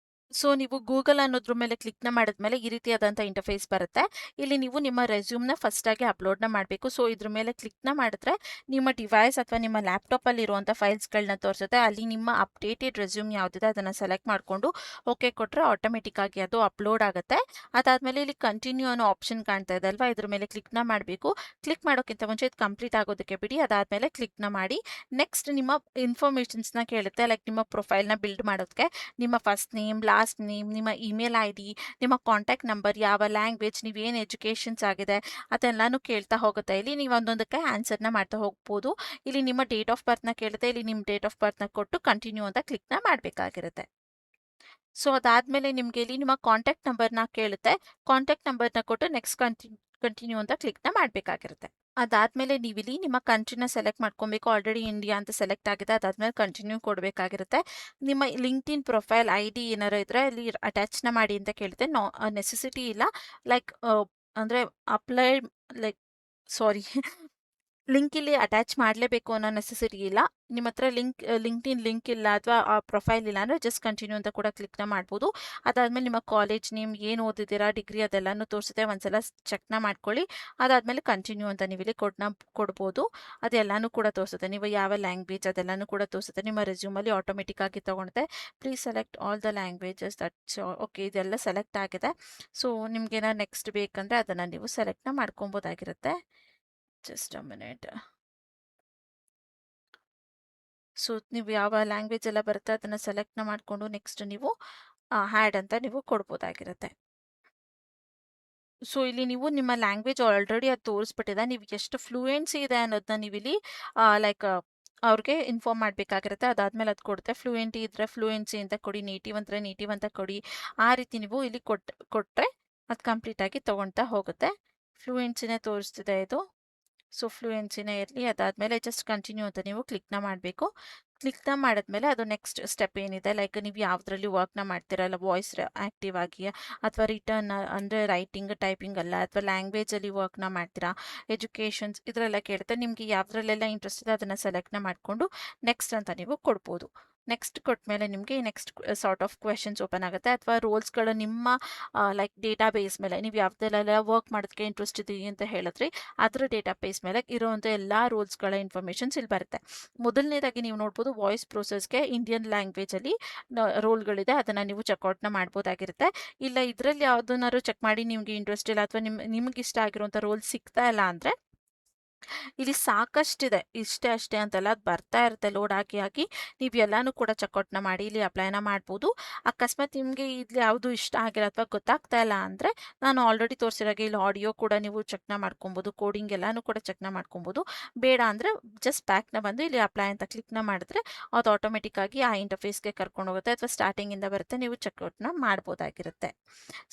ಸೊ ನೀವು ಗೂಗಲ್ ಅನ್ನೋದ್ರ ಮೇಲೆ ಕ್ಲಿಕ್ನ ಮಾಡಿದ್ಮೇಲೆ ಈ ರೀತಿಯಾದಂಥ ಇಂಟರ್ಫೇಸ್ ಬರುತ್ತೆ. ಇಲ್ಲಿ ನೀವು ನಿಮ್ಮ ರೆಸ್ಯೂಮ್ನ ಫಸ್ಟಾಗಿ ಅಪ್ಲೋಡ್ನ ಮಾಡಬೇಕು. ಸೊ ಇದ್ರ ಮೇಲೆ ಕ್ಲಿಕ್ನ ಮಾಡಿದ್ರೆ ನಿಮ್ಮ ಡಿವೈಸ್ ಅಥವಾ ನಿಮ್ಮ ಲ್ಯಾಪ್ಟಾಪಲ್ಲಿ ಇರುವಂಥ ಫೈಲ್ಸ್ಗಳನ್ನ ತೋರಿಸುತ್ತೆ. ಅಲ್ಲಿ ನಿಮ್ಮ ಅಪ್ಡೇಟೆಡ್ ರೆಸ್ಯೂಮ್ ಯಾವುದಿದೆ ಅದನ್ನು ಸೆಲೆಕ್ಟ್ ಮಾಡಿಕೊಂಡು ಓಕೆ ಕೊಟ್ಟರೆ ಆಟೋಮೆಟಿಕ್ ಆಗಿ ಅದು ಅಪ್ಲೋಡ್ ಆಗುತ್ತೆ. ಅದಾದಮೇಲೆ ಇಲ್ಲಿ ಕಂಟಿನ್ಯೂ ಅನ್ನೋ ಆಪ್ಷನ್ ಕಾಣ್ತಾ ಇದೆ ಅಲ್ವಾ, ಇದ್ರ ಮೇಲೆ ಕ್ಲಿಕ್ನ ಮಾಡಬೇಕು. ಕ್ಲಿಕ್ ಮಾಡೋಕ್ಕಿಂತ ಮುಂಚೆ ಇದು ಕಂಪ್ಲೀಟ್ ಆಗೋದಕ್ಕೆ ಬಿಡಿ. ಅದಾದಮೇಲೆ ಕ್ಲಿಕ್ನ ಮಾಡಿ ನೆಕ್ಸ್ಟ್ ನಿಮ್ಮ ಇನ್ಫಾರ್ಮೇಷನ್ಸ್ನ ಕೇಳುತ್ತೆ. ಲೈಕ್ ನಿಮ್ಮ ಪ್ರೊಫೈಲ್ನ ಬಿಲ್ಡ್ ಮಾಡೋದಕ್ಕೆ ನಿಮ್ಮ ಫಸ್ಟ್ ನೇಮ್, ಲಾಸ್ಟ್ ನೇಮ್, ನಿಮ್ಮ ಇಮೇಲ್ ಐ ಡಿ, ನಿಮ್ಮ ಕಾಂಟ್ಯಾಕ್ಟ್ ನಂಬರ್, ಯಾವ ಲ್ಯಾಂಗ್ವೇಜ್, ನೀವೇನು ಎಜುಕೇಷನ್ಸ್ ಆಗಿದೆ ಅದೆಲ್ಲಾನು ಕೇಳ್ತಾ ಹೋಗುತ್ತೆ. ಇಲ್ಲಿ ನೀವು ಒಂದೊಂದಕ್ಕೆ ಆನ್ಸರ್ನ ಮಾಡ್ತಾ ಹೋಗ್ಬೋದು. ಇಲ್ಲಿ ನಿಮ್ಮ ಡೇಟ್ ಆಫ್ ಬರ್ತ್ನ ಕೇಳುತ್ತೆ. ಇಲ್ಲಿ ನಿಮ್ಮ ಡೇಟ್ ಆಫ್ ಬರ್ತ್ನ ಕೊಟ್ಟು ಕಂಟಿನ್ಯೂ ಅಂತ ಕ್ಲಿಕ್ನ ಮಾಡಬೇಕಾಗಿರುತ್ತೆ. ಸೊ ಅದಾದಮೇಲೆ ನಿಮಗೆ ಇಲ್ಲಿ ನಿಮ್ಮ ಕಾಂಟ್ಯಾಕ್ಟ್ ನಂಬರ್ನ ಕೇಳುತ್ತೆ. ಕಾಂಟ್ಯಾಕ್ಟ್ ನಂಬರ್ನ ಕೊಟ್ಟು ನೆಕ್ಸ್ಟ್ ಕಂಟಿನ್ಯೂ ಅಂತ ಕ್ಲಿಕ್ನ ಮಾಡಬೇಕಾಗಿರುತ್ತೆ. ಅದಾದಮೇಲೆ ನೀವಿಲ್ಲಿ ನಿಮ್ಮ ಕಂಟ್ರಿನ ಸೆಲೆಕ್ಟ್ ಮಾಡ್ಕೊಬೇಕು. ಆಲ್ರೆಡಿ ಇಂಡಿಯಾ ಅಂತ ಸೆಲೆಕ್ಟ್ ಆಗಿದೆ. ಅದಾದಮೇಲೆ ಕಂಟಿನ್ಯೂ ಕೊಡಬೇಕಾಗಿರುತ್ತೆ. ನಿಮ್ಮ ಲಿಂಕ್ಡ್ಇನ್ ಪ್ರೊಫೈಲ್ ID ಏನಾರು ಇದ್ದರೆ ಅಲ್ಲಿ ಅಟ್ಯಾಚ್ನ ಮಾಡಿ ಅಂತ ಕೇಳುತ್ತೆ. ನೆಸೆಸಿಟಿ ಇಲ್ಲ. ಲೈಕ್ ಅಂದರೆ ಅಪ್ಲೈ ಲೈಕ್ ಸಾರಿ ಲಿಂಕ್ ಇಲ್ಲಿ ಅಟ್ಯಾಚ್ ಮಾಡಲೇಬೇಕು ಅನ್ನೋ ನೆಸೆಸಿಟಿ ಇಲ್ಲ. ನಿಮ್ಮ ಹತ್ರ ಲಿಂಕ್ಡ್ಇನ್ ಲಿಂಕ್ ಇಲ್ಲ ಅಥವಾ ಆ ಪ್ರೊಫೈಲ್ ಇಲ್ಲ ಅಂದರೆ ಜಸ್ಟ್ ಕಂಟಿನ್ಯೂ ಅಂತ ಕೂಡ ಕ್ಲಿಕ್ನ ಮಾಡ್ಬೋದು. ಅದಾದಮೇಲೆ ನಿಮ್ಮ ಕಾಲೇಜ್ ನೇಮ್, ಏನು ಓದಿದ್ದೀರಾ, ಡಿಗ್ರಿ ಅದೆಲ್ಲನೂ ತೋರಿಸುತ್ತೆ. ಒಂದ್ಸಲ ಚೆಕ್ನ ಮಾಡ್ಕೊಳ್ಳಿ. ಅದಾದಮೇಲೆ ಕಂಟಿನ್ಯೂ ಅಂತ ನೀವು ಇಲ್ಲಿ ಕೊಡ್ಬೋದು. ಅದೆಲ್ಲನೂ ಕೂಡ ತೋರಿಸುತ್ತೆ. ನೀವು ಯಾವ ಲ್ಯಾಂಗ್ವೇಜ್ ಅದೆಲ್ಲನೂ ಕೂಡ ತೋರಿಸುತ್ತೆ. ನಿಮ್ಮ ರೆಸ್ಯೂಮಲ್ಲಿ ಆಟೋಮೆಟಿಕ್ ಆಗಿ ತೊಗೊಳುತ್ತೆ. Please select all the languages that's okay, ಇದೆಲ್ಲ ಸೆಲೆಕ್ಟ್ ಆಗಿದೆ. ಸೊ ನಿಮ್ಗೇನಾರು ನೆಕ್ಸ್ಟ್ ಬೇಕಂದರೆ ಅದನ್ನು ನೀವು ಸೆಲೆಕ್ಟ್ನ ಮಾಡ್ಕೊಬೋದಾಗಿರುತ್ತೆ. Just a minute. ಸೊ ನೀವು ಯಾವ ಲ್ಯಾಂಗ್ವೇಜ್ ಎಲ್ಲ ಬರುತ್ತೆ ಅದನ್ನು ಸೆಲೆಕ್ಟ್ನ ಮಾಡಿಕೊಂಡು ನೆಕ್ಸ್ಟ್ ನೀವು ಹ್ಯಾಡ್ ಅಂತ ನೀವು ಕೊಡ್ಬೋದಾಗಿರುತ್ತೆ. ಸೊ ಇಲ್ಲಿ ನೀವು ನಿಮ್ಮ ಲ್ಯಾಂಗ್ವೇಜ್ ಆಲ್ರೆಡಿ ಅದು ತೋರಿಸ್ಬಿಟ್ಟಿದೆ. ನೀವು ಎಷ್ಟು ಫ್ಲೂಯೆನ್ಸಿ ಇದೆ ಅನ್ನೋದನ್ನ ನೀವು ಇಲ್ಲಿ ಲೈಕ್ ಅವ್ರಿಗೆ ಇನ್ಫಾರ್ಮ್ ಮಾಡಬೇಕಾಗಿರುತ್ತೆ. ಅದಾದಮೇಲೆ ಅದು ಕೊಡುತ್ತೆ. ಫ್ಲೂಯೆಂಟಿ ಇದ್ದರೆ ಫ್ಲೂಯೆನ್ಸಿ ಅಂತ ಕೊಡಿ, ನೇಟಿವ್ ಅಂದರೆ ನೇಟಿವ್ ಅಂತ ಕೊಡಿ. ಆ ರೀತಿ ನೀವು ಇಲ್ಲಿ ಕೊಟ್ಟರೆ ಅದು ಕಂಪ್ಲೀಟಾಗಿ ತೊಗೊಳ್ತಾ ಹೋಗುತ್ತೆ. ಫ್ಲೂಯೆನ್ಸಿನೇ ತೋರಿಸ್ತಿದೆ ಇದು. ಸೊ ಫ್ಲೂಯೆನ್ಸಿನೇ ಇರಲಿ. ಅದಾದಮೇಲೆ ಜಸ್ಟ್ ಕಂಟಿನ್ಯೂ ಅಂತ ನೀವು ಕ್ಲಿಕ್ನ ಮಾಡಬೇಕು. ಕ್ಲಿಕ್ನ ಮಾಡಿದ್ಮೇಲೆ ಅದು ನೆಕ್ಸ್ಟ್ ಸ್ಟೆಪ್ ಏನಿದೆ, ಲೈಕ್ ನೀವು ಯಾವುದರಲ್ಲಿ ವರ್ಕ್ನ ಮಾಡ್ತೀರಲ್ಲ, ವಾಯ್ಸ್ ಆ್ಯಕ್ಟಿವ್ ಆಗಿ ಅಥವಾ ರಿಟರ್ನ್ ಅಂದರೆ ರೈಟಿಂಗ್ ಟೈಪಿಂಗ್ ಅಲ್ಲ, ಅಥವಾ ಲ್ಯಾಂಗ್ವೇಜಲ್ಲಿ ವರ್ಕ್ನ ಮಾಡ್ತೀರಾ, ಎಜುಕೇಷನ್ಸ್ ಇದರೆಲ್ಲ ಕೇಳುತ್ತೆ. ನಿಮಗೆ ಯಾವುದ್ರಲ್ಲೆಲ್ಲ ಇಂಟ್ರೆಸ್ಟ್ ಇದೆ ಅದನ್ನು ಸೆಲೆಕ್ಟ್ನ ಮಾಡಿಕೊಂಡು ನೆಕ್ಸ್ಟ್ ಅಂತ ನೀವು ಕೊಡ್ಬೋದು. ನೆಕ್ಸ್ಟ್ ಕೊಟ್ಮೇಲೆ ನಿಮಗೆ next sort of questions open ಆಗುತ್ತೆ. ಅಥವಾ ರೋಲ್ಸ್ಗಳು ನಿಮ್ಮ ಲೈಕ್ ಡೇಟಾ ಬೇಸ್ ಮೇಲೆ ನೀವು ಯಾವುದೆಲ್ಲ ವರ್ಕ್ ಮಾಡೋದಕ್ಕೆ ಇಂಟ್ರೆಸ್ಟ್ ಇದೆಯಾ ಅಂತ ಹೇಳಿದ್ರಿ, ಅದರ ಡೇಟಾ ಬೇಸ್ ಮೇಲೆ ಇರುವಂಥ ಎಲ್ಲ ರೂಲ್ಸ್ಗಳ ಇನ್ಫಾರ್ಮೇಷನ್ಸ್ ಇಲ್ಲಿ ಬರುತ್ತೆ. ಮೊದಲನೇದಾಗಿ ನೀವು ನೋಡ್ಬೋದು ವಾಯ್ಸ್ ಪ್ರೋಸೆಸ್ಗೆ ಇಂಡಿಯನ್ ಲ್ಯಾಂಗ್ವೇಜಲ್ಲಿ ರೋಲ್ಗಳಿದೆ. ಅದನ್ನು ನೀವು ಚೆಕ್ಔಟ್ನ ಮಾಡ್ಬೋದಾಗಿರುತ್ತೆ. ಇಲ್ಲ ಇದರಲ್ಲಿ ಯಾವುದನ್ನಾರು ಚೆಕ್ ಮಾಡಿ ನಿಮಗೆ ಇಂಟ್ರೆಸ್ಟ್ ಇಲ್ಲ ಅಥವಾ ನಿಮ್ಗೆ ಇಷ್ಟ ಆಗಿರುವಂಥ ರೋಲ್ ಸಿಗ್ತಾ ಇಲ್ಲ ಅಂದರೆ ಇಲ್ಲಿ ಸಾಕಷ್ಟಿದೆ, ಇಷ್ಟೇ ಅಷ್ಟೇ ಅಂತೆಲ್ಲ ಅದು ಬರ್ತಾ ಇರುತ್ತೆ ಲೋಡ್ ಆಗಿ. ನೀವು ಎಲ್ಲನೂ ಕೂಡ ಚೆಕ್ಔಟ್ನ ಮಾಡಿ ಇಲ್ಲಿ ಅಪ್ಲೈನ ಮಾಡ್ಬೋದು. ಅಕಸ್ಮಾತ್ ನಿಮಗೆ ಇಲ್ಲಿ ಯಾವುದು ಇಷ್ಟ ಆಗಿಲ್ಲ ಅಥವಾ ಗೊತ್ತಾಗ್ತಾ ಇಲ್ಲ ಅಂದರೆ ನಾನು ಆಲ್ರೆಡಿ ತೋರಿಸಿರಾಗೆ ಇಲ್ಲಿ ಆಡಿಯೋ ಕೂಡ ನೀವು ಚೆಕ್ನ ಮಾಡ್ಕೊಬೋದು, ಕೋಡಿಂಗ್ ಎಲ್ಲನೂ ಕೂಡ ಚೆಕ್ನ ಮಾಡ್ಕೊಬೋದು. ಬೇಡ ಅಂದರೆ ಜಸ್ಟ್ ಬ್ಯಾಕ್ನ ಬಂದು ಇಲ್ಲಿ ಅಪ್ಲೈ ಅಂತ ಕ್ಲಿಕ್ನ ಮಾಡಿದ್ರೆ ಅದು ಆಟೋಮೆಟಿಕ್ ಆಗಿ ಆ ಇಂಟರ್ಫೇಸ್ಗೆ ಕರ್ಕೊಂಡು ಹೋಗುತ್ತೆ. ಅಥವಾ ಸ್ಟಾರ್ಟಿಂಗಿಂದ ಬರುತ್ತೆ, ನೀವು ಚೆಕ್ಔಟ್ನ ಮಾಡ್ಬೋದಾಗಿರುತ್ತೆ.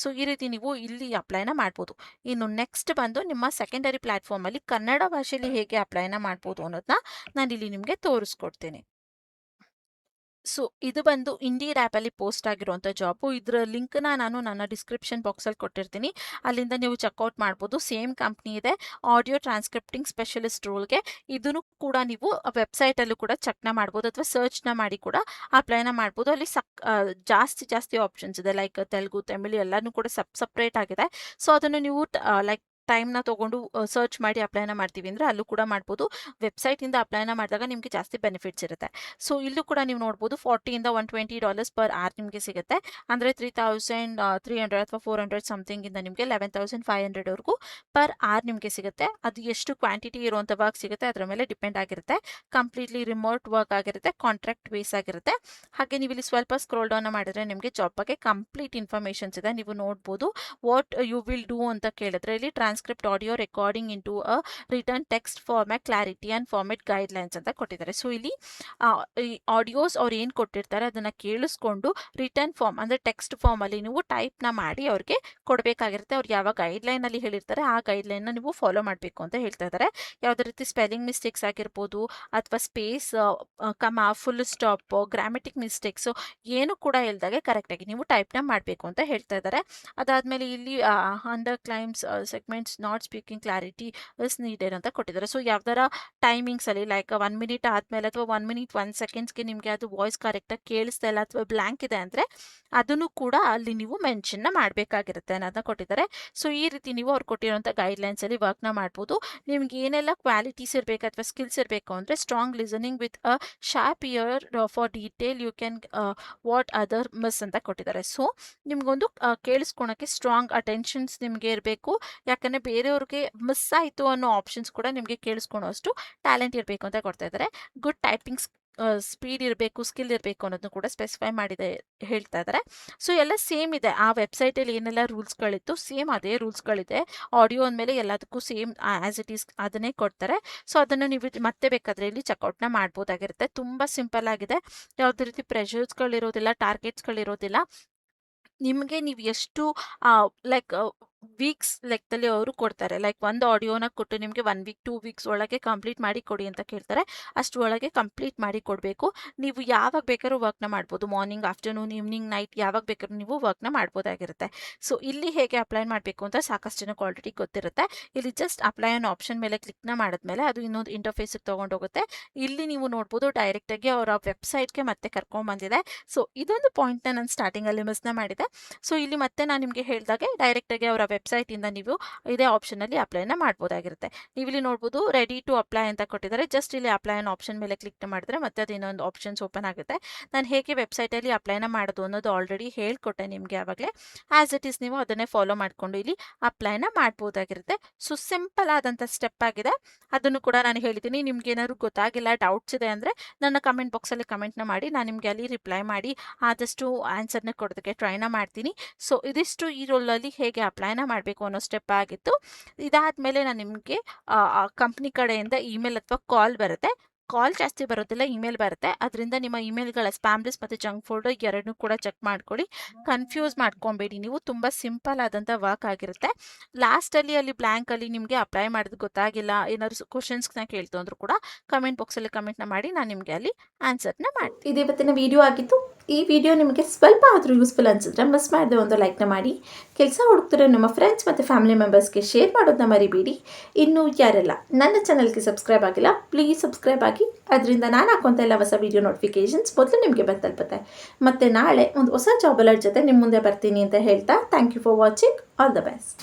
ಸೊ ಈ ರೀತಿ ನೀವು ಇಲ್ಲಿ ಅಪ್ಲೈನ ಮಾಡ್ಬೋದು. ಇನ್ನು ನೆಕ್ಸ್ಟ್ ಬಂದು ನಿಮ್ಮ ಸೆಕೆಂಡರಿ ಪ್ಲಾಟ್ಫಾರ್ಮಲ್ಲಿ ಕನ್ನಡ ಭಾಷೆಯಲ್ಲಿ ಹೇಗೆ ಅಪ್ಲೈನ ಮಾಡ್ಬೋದು ಅನ್ನೋದನ್ನ ನಾನು ಇಲ್ಲಿ ನಿಮಗೆ ತೋರಿಸ್ಕೊಡ್ತೀನಿ. ಸೊ ಇದು ಬಂದು ಇಂಡೀಡ್ ಆ್ಯಪಲ್ಲಿ ಪೋಸ್ಟ್ ಆಗಿರುವಂಥ ಜಾಬು. ಇದರ ಲಿಂಕ್ನ ನಾನು ನನ್ನ ಡಿಸ್ಕ್ರಿಪ್ಷನ್ ಬಾಕ್ಸಲ್ಲಿ ಕೊಟ್ಟಿರ್ತೀನಿ, ಅಲ್ಲಿಂದ ನೀವು ಚೆಕ್ಔಟ್ ಮಾಡ್ಬೋದು. ಸೇಮ್ ಕಂಪ್ನಿ ಇದೆ, ಆಡಿಯೋ ಟ್ರಾನ್ಸ್ಕ್ರಿಪ್ಟಿಂಗ್ ಸ್ಪೆಷಲಿಸ್ಟ್ ರೋಲ್ಗೆ. ಇದನ್ನು ಕೂಡ ನೀವು ವೆಬ್ಸೈಟಲ್ಲೂ ಕೂಡ ಚೆಕ್ನ ಮಾಡ್ಬೋದು ಅಥವಾ ಸರ್ಚ್ನ ಮಾಡಿ ಕೂಡ ಅಪ್ಲೈನ ಮಾಡ್ಬೋದು. ಅಲ್ಲಿ ಜಾಸ್ತಿ ಆಪ್ಷನ್ಸ್ ಇದೆ, ಲೈಕ್ ತೆಲುಗು, ತಮಿಳು ಎಲ್ಲನೂ ಕೂಡ ಸಪ್ರೇಟ್ ಆಗಿದೆ. ಸೊ ಅದನ್ನು ನೀವು ಲೈಕ್ ಟೈಮ್ನ ತೊಗೊಂಡು ಸರ್ಚ್ ಮಾಡಿ ಅಪ್ಲೈನ ಮಾಡ್ತೀವಿ ಅಂದರೆ ಅಲ್ಲೂ ಕೂಡ ಮಾಡ್ಬೋದು. ವೆಬ್ಸೈಟಿಂದ ಅಪ್ಲೈನ ಮಾಡಿದಾಗ ನಿಮಗೆ ಜಾಸ್ತಿ ಬೆನಿಫಿಟ್ಸ್ ಇರುತ್ತೆ. ಸೊ ಇಲ್ಲೂ ಕೂಡ ನೀವು ನೋಡ್ಬೋದು $40 to $120 ಪರ್ ಅವರ್ ನಿಮಗೆ ಸಿಗುತ್ತೆ. ಅಂದರೆ 3,300 ಅಥವಾ 400 ಸಮಥಿಂಗಿಂದ ನಿಮಗೆ 11,500ವರೆಗೂ ಪರ್ ಅವರ್ ನಿಮಗೆ ಸಿಗುತ್ತೆ. ಅದು ಎಷ್ಟು ಕ್ವಾಂಟಿಟಿ ಇರುವಂಥ ವರ್ಕ್ ಸಿಗುತ್ತೆ ಅದರ ಮೇಲೆ ಡಿಪೆಂಡ್ ಆಗಿರುತ್ತೆ. ಕಂಪ್ಲೀಟ್ಲಿ ರಿಮೋಟ್ ವರ್ಕ್ ಆಗಿರುತ್ತೆ, ಕಾಂಟ್ರಾಕ್ಟ್ ಬೇಸ್ ಆಗಿರುತ್ತೆ. ಹಾಗೆ ನೀವು ಇಲ್ಲಿ ಸ್ವಲ್ಪ ಸ್ಕ್ರೋಲ್ ಡೌನ್ ಮಾಡಿದ್ರೆ ನಿಮಗೆ ಜಾಬ್ ಬಗ್ಗೆ ಕಂಪ್ಲೀಟ್ ಇನ್ಫಾರ್ಮೇಷನ್ಸ್ ಇದೆ, ನೀವು ನೋಡ್ಬೋದು. ವಾಟ್ ಯು ವಿಲ್ ಡೂ ಅಂತ ಕೇಳಿದ್ರೆ ಇಲ್ಲಿ transcript audio recording into a return text format clarity and format guidelines ಅಂತ ಕೊಟ್ಟಿದ್ದಾರೆ. ಸೊ ಇಲ್ಲಿ ಈ ಆಡಿಯೋಸ್ ಅವ್ರು ಏನು ಕೊಟ್ಟಿರ್ತಾರೆ ಅದನ್ನು ಕೇಳಿಸ್ಕೊಂಡು ರಿಟರ್ನ್ ಫಾರ್ಮ್ ಅಂದರೆ ಟೆಕ್ಸ್ಟ್ ಫಾರ್ಮಲ್ಲಿ ನೀವು ಟೈಪ್ನ ಮಾಡಿ ಅವ್ರಿಗೆ ಕೊಡಬೇಕಾಗಿರುತ್ತೆ. ಅವ್ರು ಯಾವ ಗೈಡ್ಲೈನಲ್ಲಿ ಹೇಳಿರ್ತಾರೆ ಆ ಗೈಡ್ಲೈನ್ನ ನೀವು ಫಾಲೋ ಮಾಡಬೇಕು ಅಂತ ಹೇಳ್ತಾ ಇದ್ದಾರೆ. ಯಾವುದೇ ರೀತಿ ಸ್ಪೆಲ್ಲಿಂಗ್ ಮಿಸ್ಟೇಕ್ಸ್ ಆಗಿರ್ಬೋದು ಅಥವಾ space comma full stop grammatic mistakes ಏನು ಕೂಡ ಇಲ್ದಾಗೆ ಕರೆಕ್ಟಾಗಿ ನೀವು ಟೈಪ್ನ ಮಾಡಬೇಕು ಅಂತ ಹೇಳ್ತಾ ಇದ್ದಾರೆ. ಅದಾದಮೇಲೆ ಇಲ್ಲಿ under claims segments not speaking clarity is needed ಅಂತ ಕೊಟ್ಟಿದ್ದಾರೆ. ಸೊ ಯಾವ್ದಾರ ಟೈಮಿಂಗ್ಸಲ್ಲಿ ಲೈಕ್ 1 ಮಿನಿಟ್ ಆದಮೇಲೆ ಅಥವಾ 1 ಮಿನಿಟ್ 1 ಸೆಕೆಂಡ್ಸ್ಗೆ ನಿಮಗೆ ಅದು ವಾಯ್ಸ್ ಕರೆಕ್ಟಾಗಿ ಕೇಳಿಸ್ತಾ ಇಲ್ಲ ಅಥವಾ ಬ್ಲ್ಯಾಂಕ್ ಇದೆ ಅಂದರೆ ಅದನ್ನು ಕೂಡ ಅಲ್ಲಿ ನೀವು ಮೆನ್ಷನ್ನ ಮಾಡಬೇಕಾಗಿರುತ್ತೆ ಅನ್ನೋದನ್ನ ಕೊಟ್ಟಿದ್ದಾರೆ. ಸೊ ಈ ರೀತಿ ನೀವು ಅವ್ರು ಕೊಟ್ಟಿರೋಂಥ ಗೈಡ್ಲೈನ್ಸಲ್ಲಿ ವರ್ಕ್ನ ಮಾಡ್ಬೋದು. ನಿಮ್ಗೆ ಏನೆಲ್ಲ ಕ್ವಾಲಿಟೀಸ್ ಇರಬೇಕು ಅಥವಾ ಸ್ಕಿಲ್ಸ್ ಇರಬೇಕು ಅಂದರೆ strong listening with a sharp ear for detail you can what other miss ಅಂತ ಕೊಟ್ಟಿದ್ದಾರೆ. ಸೊ ನಿಮ್ಗೊಂದು ಕೇಳಿಸ್ಕೊಳಕ್ಕೆ ಸ್ಟ್ರಾಂಗ್ ಅಟೆನ್ಷನ್ಸ್ ನಿಮಗೆ ಇರಬೇಕು. ಯಾಕಂದರೆ ಬೇರೆಯವ್ರಿಗೆ ಮಿಸ್ ಆಯಿತು ಅನ್ನೋ ಆಪ್ಷನ್ಸ್ ಕೂಡ ನಿಮಗೆ ಕೇಳಿಸ್ಕೊಳೋಷ್ಟು ಟ್ಯಾಲೆಂಟ್ ಇರಬೇಕು ಅಂತ ಕೊಡ್ತಾ ಇದ್ದಾರೆ. ಗುಡ್ ಟೈಪಿಂಗ್ ಸ್ಪೀಡ್ ಇರಬೇಕು, ಸ್ಕಿಲ್ ಇರಬೇಕು ಅನ್ನೋದನ್ನು ಕೂಡ ಸ್ಪೆಸಿಫೈ ಮಾಡಿದೆ ಹೇಳ್ತಾ ಇದ್ದಾರೆ. ಸೊ ಎಲ್ಲ ಸೇಮ್ ಇದೆ, ಆ ವೆಬ್ಸೈಟಲ್ಲಿ ಏನೆಲ್ಲ ರೂಲ್ಸ್ಗಳಿತ್ತು ಸೇಮ್ ಅದೇ ರೂಲ್ಸ್ಗಳಿದೆ. ಆಡಿಯೋ ಅಂದಮೇಲೆ ಎಲ್ಲದಕ್ಕೂ ಸೇಮ್ ಆ್ಯಸ್ ಇಟ್ ಈಸ್ ಅದನ್ನೇ ಕೊಡ್ತಾರೆ. ಸೊ ಅದನ್ನು ನೀವು ಮತ್ತೆ ಬೇಕಾದರೆ ಇಲ್ಲಿ ಚೆಕ್ಔಟ್ನ ಮಾಡ್ಬೋದಾಗಿರುತ್ತೆ. ತುಂಬ ಸಿಂಪಲ್ ಆಗಿದೆ, ಯಾವುದೇ ರೀತಿ ಪ್ರೆಷರ್ಸ್ಗಳಿರೋದಿಲ್ಲ, ಟಾರ್ಗೆಟ್ಸ್ಗಳಿರೋದಿಲ್ಲ. ನಿಮಗೆ ನೀವು ಎಷ್ಟು ಲೈಕ್ ವೀಕ್ಸ್ ಲೆಕ್ಕದಲ್ಲಿ ಅವರು ಕೊಡ್ತಾರೆ. ಲೈಕ್ ಒಂದು ಆಡಿಯೋನ ಕೊಟ್ಟು ನಿಮಗೆ 1 ವೀಕ್ 2 ವೀಕ್ಸ್ ಒಳಗೆ ಕಂಪ್ಲೀಟ್ ಮಾಡಿ ಕೊಡಿ ಅಂತ ಕೇಳ್ತಾರೆ. ಅಷ್ಟರೊಳಗೆ ಕಂಪ್ಲೀಟ್ ಮಾಡಿ ಕೊಡಬೇಕು. ನೀವು ಯಾವಾಗ ಬೇಕಾದ್ರೂ ವರ್ಕ್ನ ಮಾಡ್ಬೋದು, ಮಾರ್ನಿಂಗ್, ಆಫ್ಟರ್ನೂನ್, ಈವ್ನಿಂಗ್, ನೈಟ್ ಯಾವಾಗ ಬೇಕಾದ್ರೂ ನೀವು ವರ್ಕ್ನ ಮಾಡ್ಬೋದಾಗಿರುತ್ತೆ. ಸೊ ಇಲ್ಲಿ ಹೇಗೆ ಅಪ್ಲೈ ಮಾಡಬೇಕು ಅಂತ ಸಾಕಷ್ಟು ಜನಕ್ಕೆ ಆಲ್ರೆಡಿ ಗೊತ್ತಿರುತ್ತೆ. ಇಲ್ಲಿ ಜಸ್ಟ್ ಅಪ್ಲೈ ಅನ್ನೋ ಆಪ್ಷನ್ ಮೇಲೆ ಕ್ಲಿಕ್ನ ಮಾಡಿದ್ಮೇಲೆ ಅದು ಇನ್ನೊಂದು ಇಂಟರ್ಫೇಸಿಗೆ ತೊಗೊಂಡೋಗುತ್ತೆ. ಇಲ್ಲಿ ನೀವು ನೋಡ್ಬೋದು ಡೈರೆಕ್ಟಾಗಿ ಅವರ ವೆಬ್ಸೈಟ್ಗೆ ಮತ್ತೆ ಕರ್ಕೊಂಡ್ಬಂದಿದೆ. ಸೊ ಇದೊಂದು ಪಾಯಿಂಟ್ನ ನಾನು ಸ್ಟಾರ್ಟಿಂಗಲ್ಲಿ ಮಿಸ್ನ ಮಾಡಿದೆ. ಸೊ ಇಲ್ಲಿ ಮತ್ತೆ ನಾನು ನಿಮಗೆ ಹೇಳಿದಾಗೆ ಡೈರೆಕ್ಟಾಗಿ ಅವರ ವೆಬ್ಸೈಟಿಂದ ನೀವು ಇದೇ ಆಪ್ಷನಲ್ಲಿ ಅಪ್ಲೈನ ಮಾಡ್ಬೋದಾಗಿರುತ್ತೆ. ನೀವು ಇಲ್ಲಿ ನೋಡ್ಬೋದು ರೆಡಿ ಟು ಅಪ್ಲೈ ಅಂತ ಕೊಟ್ಟಿದ್ದಾರೆ. ಜಸ್ಟ್ ಇಲ್ಲಿ ಅಪ್ಲೈ ಅನ್ನೋ ಆಪ್ಷನ್ ಮೇಲೆ ಕ್ಲಿಕ್ ಮಾಡಿದ್ರೆ ಮತ್ತೆ ಅದು ಇನ್ನೊಂದು ಆಪ್ಷನ್ಸ್ ಓಪನ್ ಆಗುತ್ತೆ. ನಾನು ಹೇಗೆ ವೆಬ್ಸೈಟಲ್ಲಿ ಅಪ್ಲೈನ ಮಾಡೋದು ಅನ್ನೋದು ಆಲ್ರೆಡಿ ಹೇಳ್ಕೊಟ್ಟೆ ನಿಮಗೆ ಆವಾಗಲೇ. ಆ್ಯಸ್ ಇಟ್ ಈಸ್ ನೀವು ಅದನ್ನೇ ಫಾಲೋ ಮಾಡಿಕೊಂಡು ಇಲ್ಲಿ ಅಪ್ಲೈನ ಮಾಡ್ಬೋದಾಗಿರುತ್ತೆ. ಸೊ ಸಿಂಪಲ್ ಆದಂಥ ಸ್ಟೆಪ್ ಆಗಿದೆ, ಅದನ್ನು ಕೂಡ ನಾನು ಹೇಳಿದ್ದೀನಿ. ನಿಮ್ಗೆ ಏನಾದ್ರು ಗೊತ್ತಾಗಿಲ್ಲ, ಡೌಟ್ಸ್ ಇದೆ ಅಂದರೆ ನನ್ನ ಕಮೆಂಟ್ ಬಾಕ್ಸಲ್ಲಿ ಕಮೆಂಟ್ನ ಮಾಡಿ, ನಾನು ನಿಮಗೆ ಅಲ್ಲಿ ರಿಪ್ಲೈ ಮಾಡಿ ಆದಷ್ಟು ಆನ್ಸರ್ನ ಕೊಡೋದಕ್ಕೆ ಟ್ರೈನ ಮಾಡ್ತೀನಿ. ಸೊ ಇದಿಷ್ಟು ಈ ರೋಲಲ್ಲಿ ಹೇಗೆ ಅಪ್ಲೈನ ಮಾಡಬೇಕು ಅನ್ನೋ ಸ್ಟೆಪ್ ಆಗಿತ್ತು. ಇದಾದಮೇಲೆ ನಾನು ನಿಮಗೆ ಕಂಪ್ನಿ ಕಡೆಯಿಂದ ಇಮೇಲ್ ಅಥವಾ ಕಾಲ್ ಬರುತ್ತೆ. ಕಾಲ್ ಜಾಸ್ತಿ ಬರೋದಿಲ್ಲ, ಇಮೇಲ್ ಬರುತ್ತೆ. ಅದರಿಂದ ನಿಮ್ಮ ಇಮೇಲ್ಗಳ ಸ್ಪ್ಯಾಮ್ ಲಿಸ್ಟ್ ಮತ್ತು ಜಂಕ್ ಫೋಲ್ಡರ್ ಎರಡನ್ನೂ ಕೂಡ ಚೆಕ್ ಮಾಡ್ಕೊಳ್ಳಿ. ಕನ್ಫ್ಯೂಸ್ ಮಾಡ್ಕೊಬೇಡಿ ನೀವು, ತುಂಬ ಸಿಂಪಲ್ ಆದಂಥ ವರ್ಕ್ ಆಗಿರುತ್ತೆ. ಲಾಸ್ಟಲ್ಲಿ ಅಲ್ಲಿ ಬ್ಲ್ಯಾಂಕಲ್ಲಿ ನಿಮಗೆ ಅಪ್ಲೈ ಮಾಡೋದು ಗೊತ್ತಾಗಿಲ್ಲ, ಏನಾದ್ರು ಕ್ವಶನ್ಸ್ನ ಕೇಳ್ತು ಅಂದರೂ ಕೂಡ ಕಮೆಂಟ್ ಬಾಕ್ಸಲ್ಲಿ ಕಮೆಂಟ್ನ ಮಾಡಿ, ನಾನು ನಿಮಗೆ ಅಲ್ಲಿ ಆನ್ಸರ್ನ ಮಾಡ್ತೀನಿ. ಇದು ಇವತ್ತಿನ ವಿಡಿಯೋ ಆಗಿತ್ತು. ಈ ವಿಡಿಯೋ ನಿಮಗೆ ಸ್ವಲ್ಪ ಆದರೂ ಯೂಸ್ಫುಲ್ ಅನಿಸಿದ್ರೆ ಮಿಸ್ ಮಾಡದೆ ಒಂದು ಲೈಕ್ನ ಮಾಡಿ. ಕೆಲಸ ಹುಡುಕ್ತಿರೋ ನಿಮ್ಮ ಫ್ರೆಂಡ್ಸ್ ಮತ್ತು ಫ್ಯಾಮಿಲಿ ಮೆಂಬರ್ಸ್ಗೆ ಶೇರ್ ಮಾಡೋದನ್ನ ಮರಿಬೇಡಿ. ಇನ್ನು ಯಾರೆಲ್ಲ ನನ್ನ ಚಾನಲ್ಗೆ ಸಬ್ಸ್ಕ್ರೈಬ್ ಆಗಿಲ್ಲ ಪ್ಲೀಸ್ ಸಬ್ಸ್ಕ್ರೈಬ್ ಆಗಿ. ಅದರಿಂದ ನಾನು ಹಾಕುವಂಥ ಎಲ್ಲ ಹೊಸ ವಿಡಿಯೋ ನೋಟಿಫಿಕೇಷನ್ಸ್ ಮೊದಲು ನಿಮಗೆ ಬಂದು ತಲುಪುತ್ತೆ. ಮತ್ತು ನಾಳೆ ಒಂದು ಹೊಸ ಜಾಬ್ ಅಲರ್ಟ್ ಜೊತೆ ನಿಮ್ಮ ಮುಂದೆ ಬರ್ತೀನಿ ಅಂತ ಹೇಳ್ತಾ thank you for watching. All the best.